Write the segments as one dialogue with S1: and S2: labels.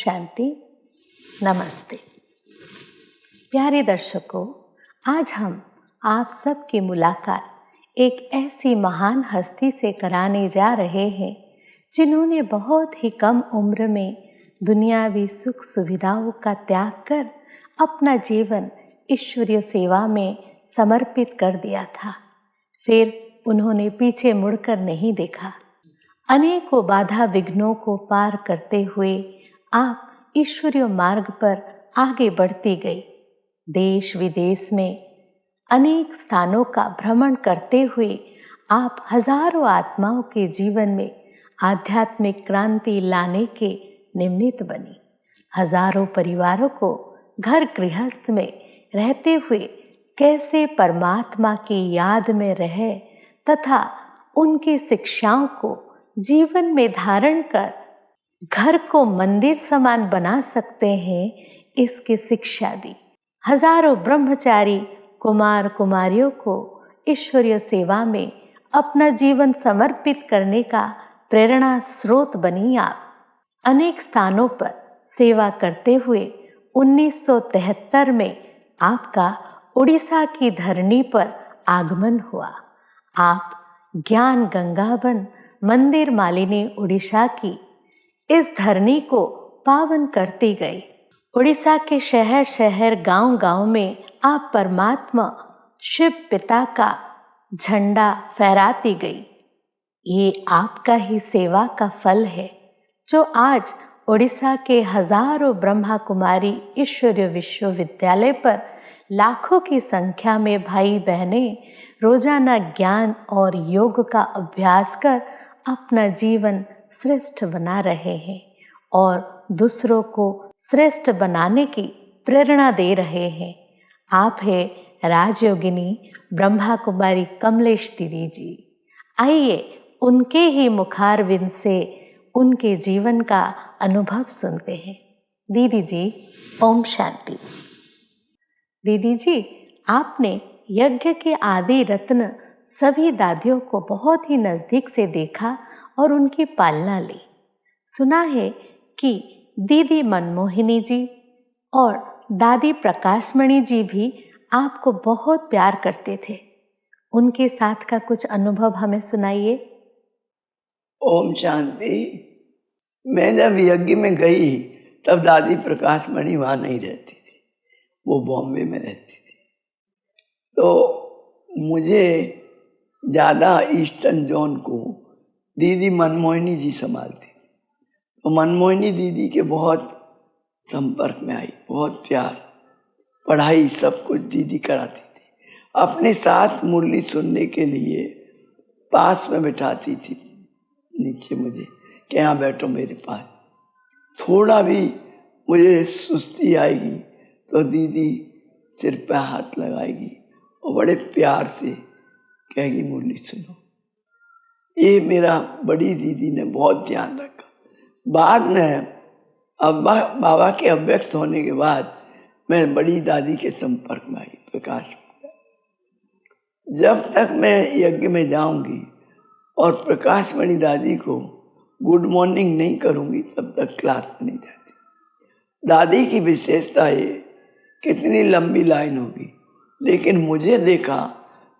S1: शांति। नमस्ते प्यारे दर्शकों, आज हम आप सबकी मुलाकात एक ऐसी महान हस्ती से कराने जा रहे हैं जिन्होंने बहुत ही कम उम्र में दुनियावी सुख सुविधाओं का त्याग कर अपना जीवन ईश्वरीय सेवा में समर्पित कर दिया था। फिर उन्होंने पीछे मुड़कर नहीं देखा। अनेकों बाधा विघ्नों को पार करते हुए आप ईश्वरीय मार्ग पर आगे बढ़ती गई। देश विदेश में अनेक स्थानों का भ्रमण करते हुए आप हजारों आत्माओं के जीवन में आध्यात्मिक क्रांति लाने के निमित्त बनी। हजारों परिवारों को घर गृहस्थ में रहते हुए कैसे परमात्मा की याद में रहे तथा उनकी शिक्षाओं को जीवन में धारण कर घर को मंदिर समान बना सकते हैं, इसकी शिक्षा दी। हजारों ब्रह्मचारी कुमार कुमारियों को ईश्वरीय सेवा में अपना जीवन समर्पित करने का प्रेरणा स्रोत बनी आप। अनेक स्थानों पर सेवा करते हुए 1973 में आपका उड़ीसा की धरनी पर आगमन हुआ। आप ज्ञान गंगावन मंदिर मालिनी उड़ीसा की इस धरनी को पावन करती गई। उड़ीसा के शहर शहर गांव गांव में आप परमात्मा शिव पिता का झंडा फहराती गई। ये आपका ही सेवा का फल है जो आज उड़ीसा के हजारों ब्रह्मा कुमारी ईश्वरीय विश्वविद्यालय पर लाखों की संख्या में भाई बहनें रोजाना ज्ञान और योग का अभ्यास कर अपना जीवन श्रेष्ठ बना रहे हैं और दूसरों को श्रेष्ठ बनाने की प्रेरणा दे रहे हैं। आप है राजयोगिनी ब्रह्मा कुमारी कमलेश दीदी जी। आइए उनके ही मुखारविंद से उनके जीवन का अनुभव सुनते हैं। दीदी जी, ओम शांति। दीदी जी, आपने यज्ञ के आदि रत्न सभी दादियों को बहुत ही नजदीक से देखा और उनकी पालना ली। सुना है कि दीदी मनमोहिनी जी और दादी प्रकाशमणि जी भी आपको बहुत प्यार करते थे। उनके साथ का कुछ अनुभव हमें सुनाइए।
S2: ओम शांति। मैं जब यज्ञ में गई तब दादी प्रकाशमणि वहाँ नहीं रहती थी, वो बॉम्बे में रहती थी। तो मुझे ज़्यादा ईस्टर्न जोन को दीदी मनमोहिनी जी संभालती थी। तो मनमोहिनी दीदी के बहुत संपर्क में आई, बहुत प्यार, पढ़ाई सब कुछ दीदी कराती थी। अपने साथ मुरली सुनने के लिए पास में बिठाती थी नीचे मुझे कि यहाँ बैठो मेरे पास। थोड़ा भी मुझे सुस्ती आएगी तो दीदी सिर पे हाथ लगाएगी और बड़े प्यार से कहेगी मुरली सुनो। ये मेरा बड़ी दीदी ने बहुत ध्यान रखा। बाद में बाबा के अव्यक्त होने के बाद मैं बड़ी दादी के संपर्क में आई प्रकाश। जब तक मैं यज्ञ में जाऊंगी और प्रकाशमणि दादी को गुड मॉर्निंग नहीं करूंगी तब तक क्लास में नहीं जाती। दादी की विशेषता है, कितनी लंबी लाइन होगी लेकिन मुझे देखा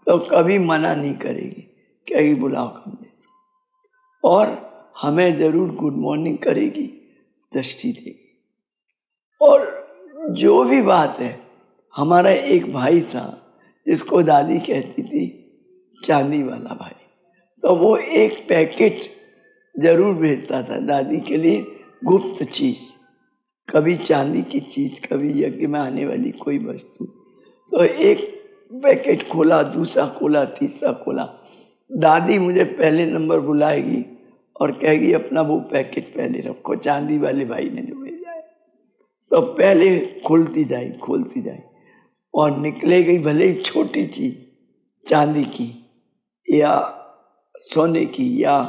S2: तो कभी मना नहीं करेगी, कहेगी बुलाओ कमलेश, और हमें जरूर गुड मॉर्निंग करेगी, दृष्टि देगी। और जो भी बात है, हमारा एक भाई था जिसको दादी कहती थी चांदी वाला भाई, तो वो एक पैकेट जरूर भेजता था दादी के लिए, गुप्त चीज, कभी चांदी की चीज, कभी यज्ञ में आने वाली कोई वस्तु। तो एक पैकेट खोला, दूसरा खोला, तीसरा खोला। दादी मुझे पहले नंबर बुलाएगी और कहेगी अपना वो पैकेट पहले रखो, चांदी वाले भाई ने जो भेजा है। तो पहले खोलती जाए और निकलेगी भले ही छोटी चीज, चांदी की या सोने की या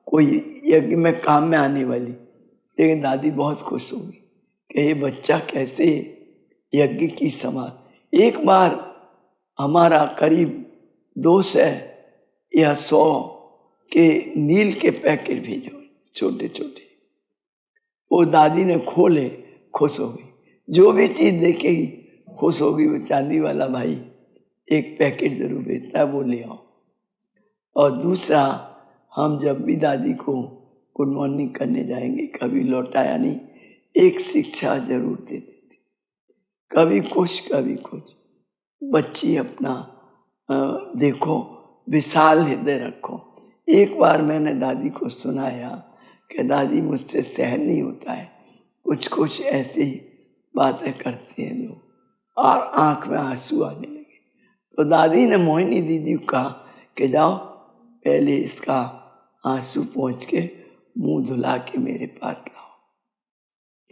S2: कोई यज्ञ में काम में आने वाली, लेकिन दादी बहुत खुश होगी कि ये बच्चा कैसे यज्ञ की संभाल। एक बार हमारा करीब 200 या 100 के नील के पैकेट भेजो, छोटे छोटे। वो दादी ने खोले, खुश हो गई। जो भी चीज़ देखेगी खुश होगी। वो चांदी वाला भाई एक पैकेट ज़रूर बेचता है, वो ले आओ। और दूसरा, हम जब भी दादी को गुड मॉर्निंग करने जाएंगे, कभी लौटाया नहीं, एक शिक्षा जरूर दे देती, कभी कुछ कभी कुछ। बच्ची अपना देखो, विशाल हृदय रखो। एक बार मैंने दादी को सुनाया कि दादी मुझसे सहन नहीं होता है, कुछ कुछ ऐसी बातें करते हैं लोग, और आंख में आंसू आने लगे। तो दादी ने मोहिनी दीदी को कहा कि जाओ पहले इसका आंसू पोंछ के मुंह धुला के मेरे पास लाओ।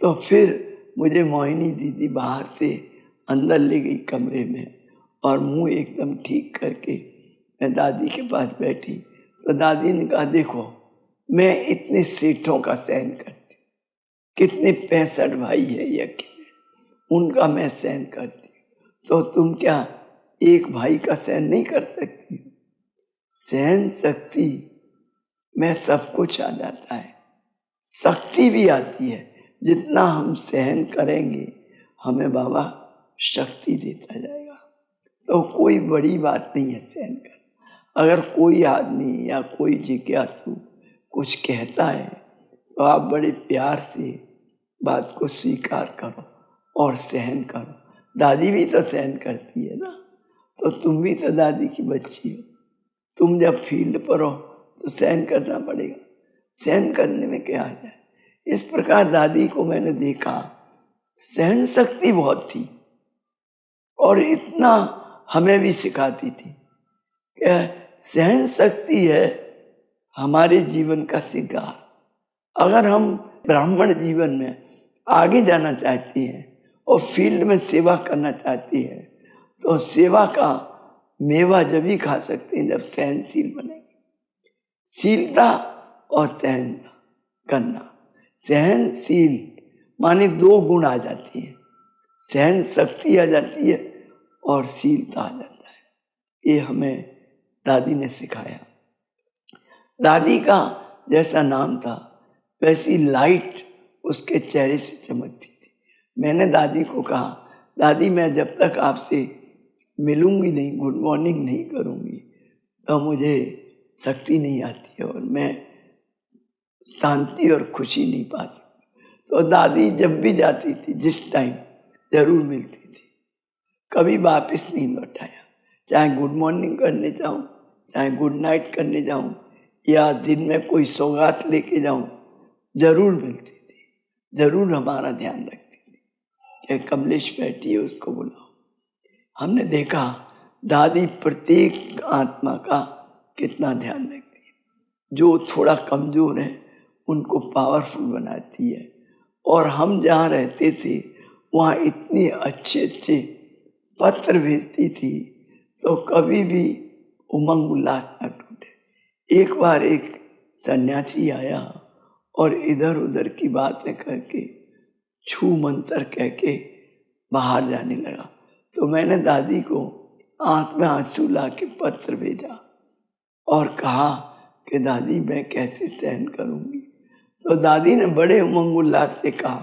S2: तो फिर मुझे मोहिनी दीदी बाहर से अंदर ले गई कमरे में, और मुंह एकदम ठीक करके मैं दादी के पास बैठी। तो दादी ने कहा, देखो मैं इतने सेठों का सहन करती, कितने 65 भाई है यकीन, उनका मैं सहन करती, तो तुम क्या एक भाई का सहन नहीं कर सकती? सहन शक्ति में सब कुछ आ जाता है, शक्ति भी आती है। जितना हम सहन करेंगे हमें बाबा शक्ति देता जाएगा। तो कोई बड़ी बात नहीं है सहन करना। अगर कोई आदमी या कोई जिज्ञासु कुछ कहता है तो आप बड़े प्यार से बात को स्वीकार करो और सहन करो। दादी भी तो सहन करती है ना, तो तुम भी तो दादी की बच्ची हो। तुम जब फील्ड पर हो तो सहन करना पड़ेगा, सहन करने में क्या आ जाए। इस प्रकार दादी को मैंने देखा, सहन शक्ति बहुत थी, और इतना हमें भी सिखाती थी कि सहन शक्ति है हमारे जीवन का श्रृंगार। अगर हम ब्राह्मण जीवन में आगे जाना चाहती हैं और फील्ड में सेवा करना चाहती है, तो सेवा का मेवा जब ही खा सकते हैं जब सहनशील बनेंगे। शीलता और सहन करना, सहनशील माने 2 गुण आ जाती है, सहन शक्ति आ जाती है और शीलता आ जाता है। ये हमें दादी ने सिखाया। दादी का जैसा नाम था वैसी लाइट उसके चेहरे से चमकती थी। मैंने दादी को कहा, दादी मैं जब तक आपसे मिलूंगी नहीं, गुड मॉर्निंग नहीं करूंगी, तो मुझे शक्ति नहीं आती है और मैं शांति और खुशी नहीं पा सकती। तो दादी जब भी जाती थी, जिस टाइम जरूर मिलती थी, कभी वापस नहीं लौटाया। चाहे गुड मॉर्निंग करने जाऊं, चाहे गुड नाइट करने जाऊं, या दिन में कोई सौगात लेके जाऊं, जरूर मिलती थी, जरूर हमारा ध्यान रखती थी कि कमलेश बैठी है, उसको बुलाओ। हमने देखा दादी प्रत्येक आत्मा का कितना ध्यान रखती है। जो थोड़ा कमजोर है उनको पावरफुल बनाती है। और हम जहाँ रहते थे वहाँ इतने अच्छे अच्छे पत्र भेजती थी, तो कभी भी उमंग उल्लास न टूटे। एक बार एक सन्यासी आया और इधर उधर की बातें करके छू मंतर कह के बाहर जाने लगा। तो मैंने दादी को आंख में आंसू ला के पत्र भेजा और कहा कि दादी मैं कैसे सहन करूंगी। तो दादी ने बड़े उमंग उल्लास से कहा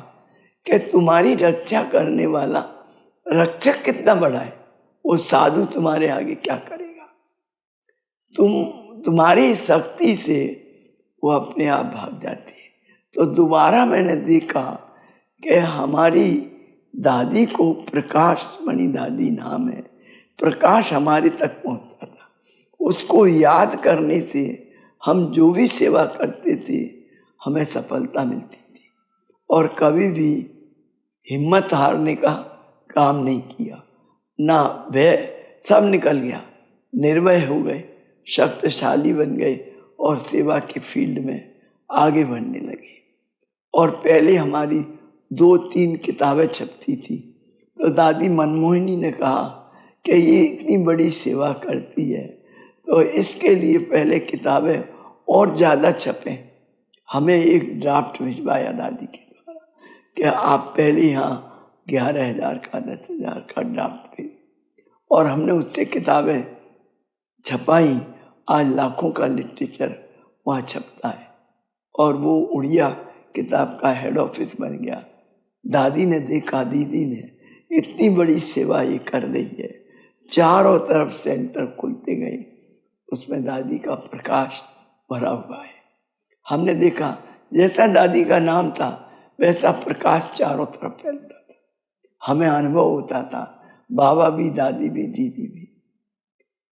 S2: कि तुम्हारी रक्षा करने वाला रक्षक कितना बड़ा है, वो साधु तुम्हारे आगे क्या करेगा। तुम्हारी शक्ति से वो अपने आप भाग जाती है। तो दोबारा मैंने देखा कि हमारी दादी को प्रकाश मणि दादी नाम है, प्रकाश हमारे तक पहुंचता था। उसको याद करने से हम जो भी सेवा करते थे हमें सफलता मिलती थी, और कभी भी हिम्मत हारने का काम नहीं किया, ना भय, सब निकल गया, निर्भय हो गए, शक्तिशाली बन गए और सेवा के फील्ड में आगे बढ़ने लगे। और पहले हमारी 2-3 किताबें छपती थी, तो दादी मनमोहिनी ने कहा कि ये इतनी बड़ी सेवा करती है तो इसके लिए पहले किताबें और ज़्यादा छपें। हमें एक ड्राफ्ट भिजवाया दादी के द्वारा कि आप पहले यहाँ 11,000 का 10,000 का ड्राफ्ट भेजें, और हमने उससे किताबें छपाई। आज लाखों का लिटरेचर वहाँ छपता है, और वो उड़िया किताब का हेड ऑफिस बन गया। दादी ने देखा, दीदी ने, इतनी बड़ी सेवा ये कर रही है। चारों तरफ सेंटर खुलते गए, उसमें दादी का प्रकाश भरा हुआ है। हमने देखा जैसा दादी का नाम था वैसा प्रकाश चारों तरफ फैलता था। हमें अनुभव होता था, बाबा भी, दादी भी, दीदी भी,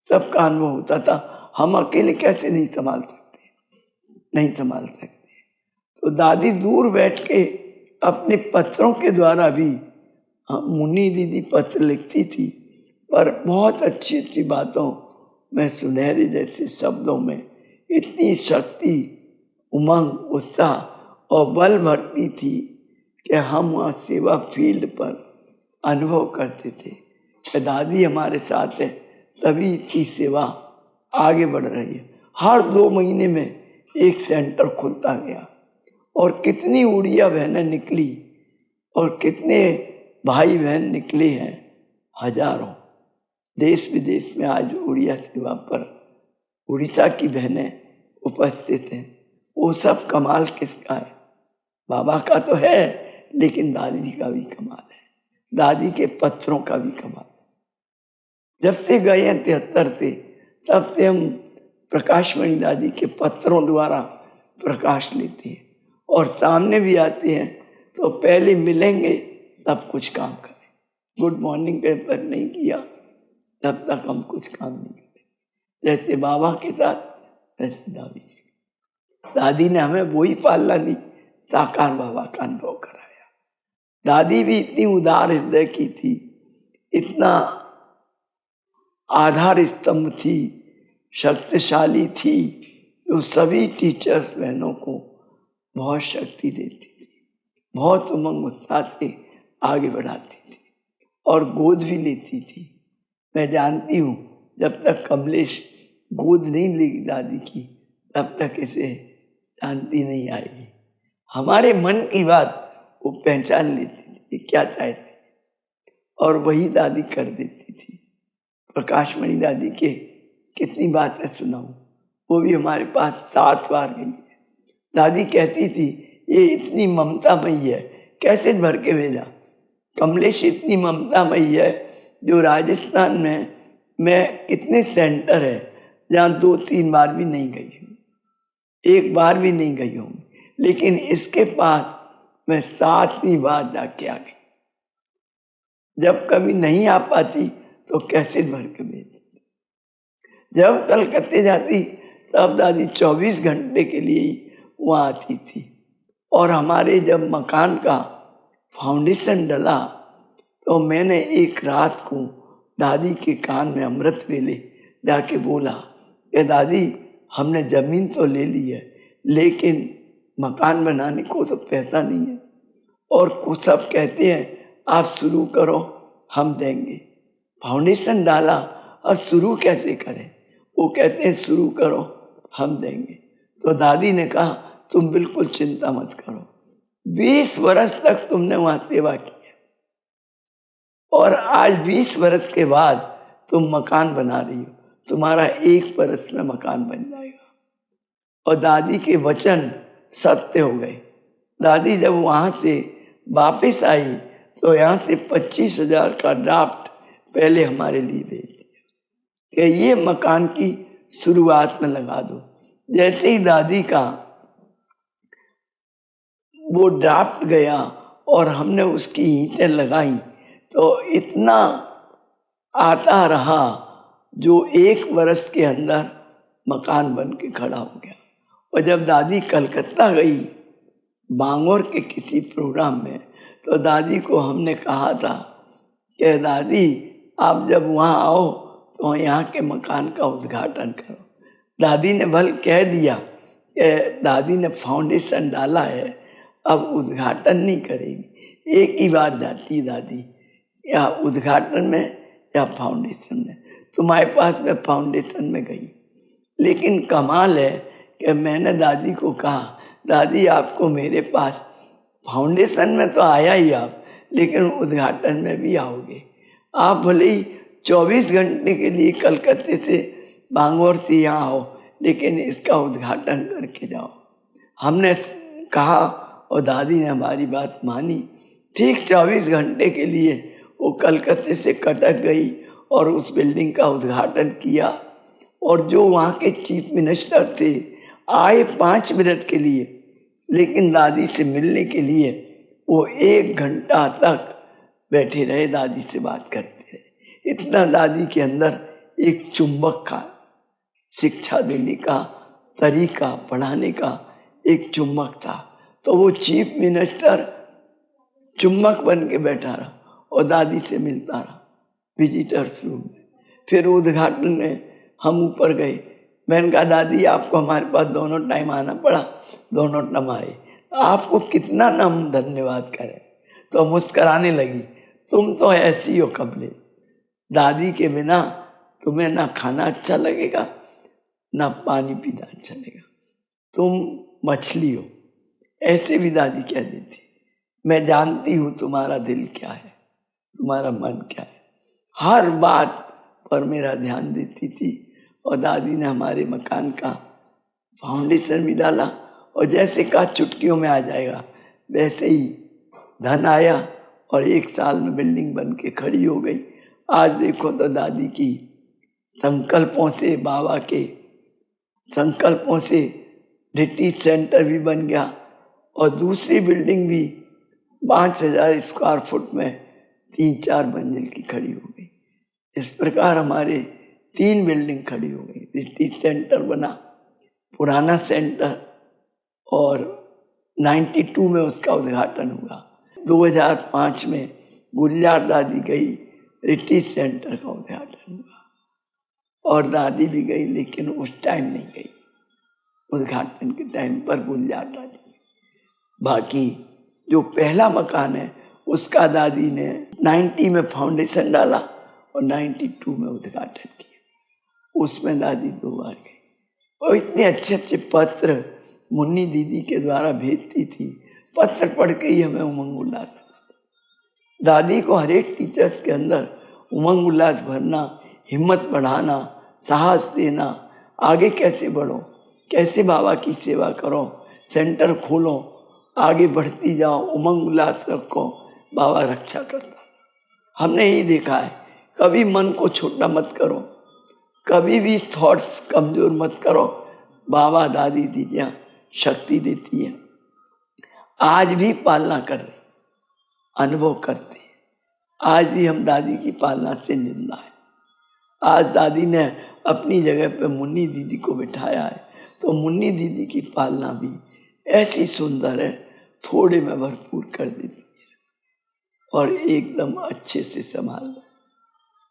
S2: सबका अनुभव होता था। हम अकेले कैसे नहीं संभाल सकते। तो दादी दूर बैठ के अपने पत्रों के द्वारा भी, मुन्नी दीदी पत्र लिखती थी, पर बहुत अच्छी अच्छी बातों में, सुनहरे जैसे शब्दों में इतनी शक्ति, उमंग, उत्साह और बल भरती थी कि हम वहाँ सेवा फील्ड पर अनुभव करते थे कि दादी हमारे साथ है, तभी इतनी सेवा आगे बढ़ रही है। हर 2 महीने में एक सेंटर खुलता गया और कितनी उड़िया बहनें निकली और कितने भाई बहन निकले हैं, हजारों। देश विदेश में आज उड़िया सेवा पर उड़ीसा की बहनें उपस्थित हैं। वो सब कमाल किसका है? बाबा का तो है, लेकिन दादी का भी कमाल है, दादी के पत्रों का भी कमाल। जब से गए हैं 73 से, तब से हम प्रकाशमणि दादी के पत्रों द्वारा प्रकाश लेते हैं और सामने भी आते हैं तो पहले मिलेंगे तब कुछ काम करें। गुड मॉर्निंग जब तक नहीं किया तब तक हम कुछ काम नहीं करें। जैसे बाबा के साथ वैसे दादी से। दादी ने हमें वही पालना दी, साकार बाबा का अनुभव कराया। दादी भी इतनी उदार हृदय की थी, इतना आधार स्तंभ थी, शक्तिशाली थी, जो सभी टीचर्स बहनों को बहुत शक्ति देती थी, बहुत उमंग उत्साह से आगे बढ़ाती थी और गोद भी लेती थी। मैं जानती हूँ जब तक कमलेश गोद नहीं लेगी दादी की, तब तक इसे शांति नहीं आएगी। हमारे मन की बात वो पहचान लेती थी, क्या चाहती और वही दादी कर देती थी। प्रकाशमणि दादी के कितनी बातें सुनाऊं, वो भी हमारे पास 7 बार गई है। दादी कहती थी ये इतनी ममतामयी है, कैसे भर के भेजा। कमलेश इतनी ममतामयी है, जो राजस्थान में मैं कितने सेंटर है जहाँ 2-3 बार भी नहीं गई हूँ, 1 बार भी नहीं गई हूँ, लेकिन इसके पास मैं 7वीं बार जाके आ गई। जब कभी नहीं आ पाती तो कैसे भर के भेजती। जब कलकत्ते जाती तब दादी 24 घंटे के लिए वहाँ आती थी। और हमारे जब मकान का फाउंडेशन डला तो मैंने एक रात को दादी के कान में अमृत वेले जाके बोला कि दादी हमने ज़मीन तो ले ली है, लेकिन मकान बनाने को तो पैसा नहीं है, और कुछ सब कहते हैं आप शुरू करो हम देंगे। फाउंडेशन डाला और शुरू कैसे करें, वो कहते हैं शुरू करो हम देंगे। तो दादी ने कहा तुम बिल्कुल चिंता मत करो, 20 वर्ष तक तुमने वहाँ सेवा की है और आज 20 वर्ष के बाद तुम मकान बना रही हो, तुम्हारा 1 वर्ष में मकान बन जाएगा। और दादी के वचन सत्य हो गए। दादी जब वहाँ से वापस आई तो यहाँ से 25,000 का ड्राफ्ट पहले हमारे लिए भेज दिया कि ये मकान की शुरुआत में लगा दो। जैसे ही दादी का वो ड्राफ्ट गया और हमने उसकी ईंटें लगाई तो इतना आता रहा, जो 1 वर्ष के अंदर मकान बन के खड़ा हो गया। और जब दादी कलकत्ता गई बांगोर के किसी प्रोग्राम में, तो दादी को हमने कहा था कि दादी आप जब वहाँ आओ तो यहाँ के मकान का उद्घाटन करो। दादी ने भल कह दिया कि दादी ने फाउंडेशन डाला है, अब उद्घाटन नहीं करेगी। एक ही बार जाती दादी, या उद्घाटन में या फाउंडेशन में। तुम्हारे पास मैं फाउंडेशन में गई, लेकिन कमाल है कि मैंने दादी को कहा दादी आपको मेरे पास फाउंडेशन में तो आया ही आप, लेकिन उद्घाटन में भी आओगे। आप भले ही 24 घंटे के लिए कलकत्ते से बांगोर से यहाँ आओ, लेकिन इसका उद्घाटन करके जाओ। हमने कहा और दादी ने हमारी बात मानी। ठीक 24 घंटे के लिए वो कलकत्ते से कटक गई और उस बिल्डिंग का उद्घाटन किया। और जो वहाँ के चीफ मिनिस्टर थे आए 5 मिनट के लिए, लेकिन दादी से मिलने के लिए वो 1 घंटा तक बैठे रहे, दादी से बात करते रहे। इतना दादी के अंदर एक चुंबक का, शिक्षा देने का तरीका, पढ़ाने का एक चुंबक था। तो वो चीफ मिनिस्टर चुंबक बन के बैठा रहा और दादी से मिलता रहा विजिटर्स रूम में। फिर उद्घाटन में हम ऊपर गए। मैंने कहा दादी आपको हमारे पास दोनों टाइम आना पड़ा, दोनों टाइम आए, आपको कितना ना हम धन्यवाद करें। तो मुस्कराने लगी, तुम तो ऐसी हो कमले, दादी के बिना तुम्हें ना खाना अच्छा लगेगा ना पानी पीना अच्छा लगेगा, तुम मछली हो। ऐसे भी दादी कह देती, मैं जानती हूँ तुम्हारा दिल क्या है, तुम्हारा मन क्या है। हर बात पर मेरा ध्यान देती थी। और दादी ने हमारे मकान का फाउंडेशन भी डाला और जैसे कहा चुटकियों में आ जाएगा, वैसे ही धन आया और 1 साल में बिल्डिंग बन के खड़ी हो गई। आज देखो तो दादी की संकल्पों से, बाबा के संकल्पों से रिट्रीट सेंटर भी बन गया और दूसरी बिल्डिंग भी 5000 स्क्वायर फुट में 3-4 मंजिल की खड़ी हो गई। इस प्रकार हमारे 3 बिल्डिंग खड़ी हो गई। रिट्रीट सेंटर बना, पुराना सेंटर, और 92 में उसका उद्घाटन हुआ। 2005 में गुलजार दादी गई, रिट्रीट सेंटर का उद्घाटन हुआ और दादी भी गई, लेकिन उस टाइम नहीं गई, उद्घाटन के टाइम पर गुलजार दादी। बाकी जो पहला मकान है उसका दादी ने 90 में फाउंडेशन डाला और 92 में उद्घाटन किया। उसमें दादी 2 बार गई और इतने अच्छे अच्छे पत्र मुन्नी दीदी के द्वारा भेजती थी। पत्र पढ़ के ही हमें उमंग उल्लास आता। दादी को हर एक टीचर्स के अंदर उमंग उल्लास भरना, हिम्मत बढ़ाना, साहस देना, आगे कैसे बढ़ो, कैसे बाबा की सेवा करो, सेंटर खोलो, आगे बढ़ती जाओ, उमंग उल्लास रखो, बाबा रक्षा करता। हमने ही देखा है, कभी मन को छोटा मत करो, कभी भी थॉट्स कमजोर मत करो, बाबा दादी दीजियाँ शक्ति देती है। आज भी पालना कर रहे, अनुभव करते हैं। आज भी हम दादी की पालना से निंदा है। आज दादी ने अपनी जगह पे मुन्नी दीदी को बिठाया है, तो मुन्नी दीदी की पालना भी ऐसी सुंदर है, थोड़े में भरपूर कर देती है और एकदम अच्छे से संभाल।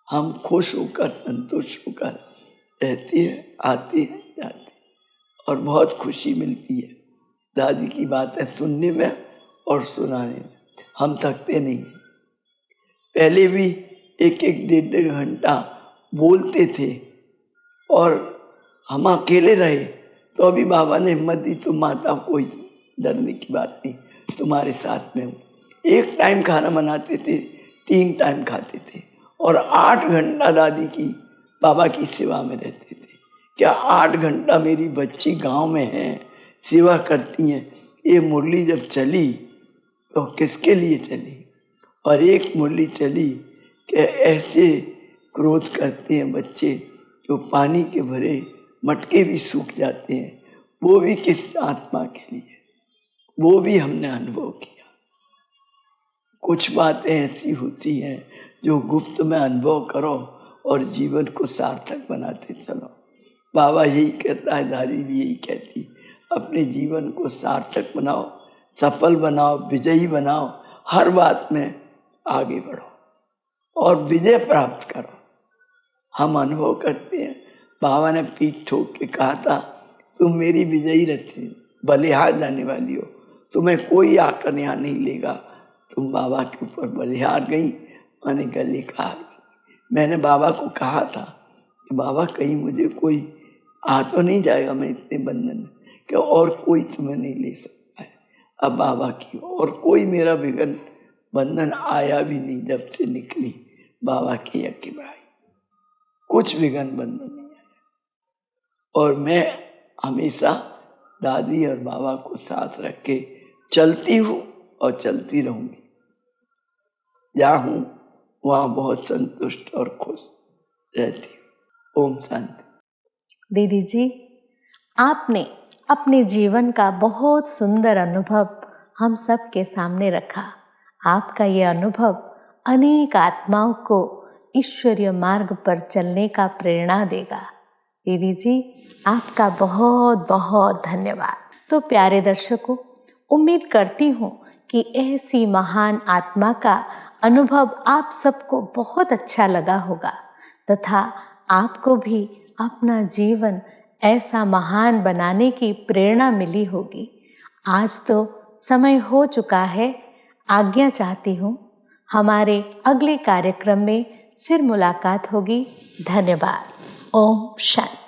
S2: हम खुश होकर, संतुष्ट होकर रहती है, आती है, जाती है और बहुत खुशी मिलती है। दादी की बातें सुनने में और सुनाने में हम थकते नहीं। पहले भी 1-1, 1.5 घंटा बोलते थे और हम अकेले रहे तो अभी बाबा ने हिम्मत दी, तुम माता, कोई डरने की बात नहीं, तुम्हारे साथ में हूँ। 1 टाइम खाना बनाते थे, 3 टाइम खाते थे और 8 घंटा दादी की, बाबा की सेवा में रहते थे। क्या 8 घंटा मेरी बच्ची गांव में है, सेवा करती हैं। ये मुरली जब चली तो किसके लिए चली? और एक मुरली चली कि ऐसे क्रोध करते हैं बच्चे, जो पानी के भरे मटके भी सूख जाते हैं, वो भी किस आत्मा के लिए, वो भी हमने अनुभव किया। कुछ बातें ऐसी होती हैं जो गुप्त में अनुभव करो और जीवन को सार्थक बनाते चलो। बाबा यही कहता है, दादी भी यही कहती, अपने जीवन को सार्थक बनाओ, सफल बनाओ, विजयी बनाओ, हर बात में आगे बढ़ो और विजय प्राप्त करो। हम अनुभव करते हैं, बाबा ने पीठ ठोक के कहा था, तुम मेरी विजयी रथी बलिहार जाने वाली हो, तुम्हें कोई आकर यहाँ नहीं लेगा। तुम बाबा के ऊपर बलिहार गई, मैंने गले कहा। मैंने बाबा को कहा था कि बाबा कहीं मुझे कोई आ तो नहीं जाएगा, मैं इतने बंधन में, कि और कोई तुम्हें नहीं ले सकता है। अब बाबा की और कोई मेरा विघ्न बंधन आया भी नहीं, जब से निकली बाबा के यज्ञ में आई, कुछ विघ्न बंधन नहीं आया। और मैं हमेशा दादी और बाबा को साथ रख के चलती हूँ और चलती रहूँगी। जहाँ हूँ वहाँ बहुत संतुष्ट और खुश रहती हूँ। ओम शांति।
S1: दीदी जी, आपने अपने जीवन का बहुत सुंदर अनुभव हम सब के सामने रखा। आपका ये अनुभव अनेक आत्माओं को ईश्वरीय मार्ग पर चलने का प्रेरणा देगा। दीदी जी, आपका बहुत बहुत धन्यवाद। तो प्यारे दर्शकों, उम्मीद करती हूँ कि ऐसी महान आत्मा का अनुभव आप सबको बहुत अच्छा लगा होगा तथा आपको भी अपना जीवन ऐसा महान बनाने की प्रेरणा मिली होगी। आज तो समय हो चुका है, आज्ञा चाहती हूँ। हमारे अगले कार्यक्रम में फिर मुलाकात होगी। धन्यवाद। ओम शांति।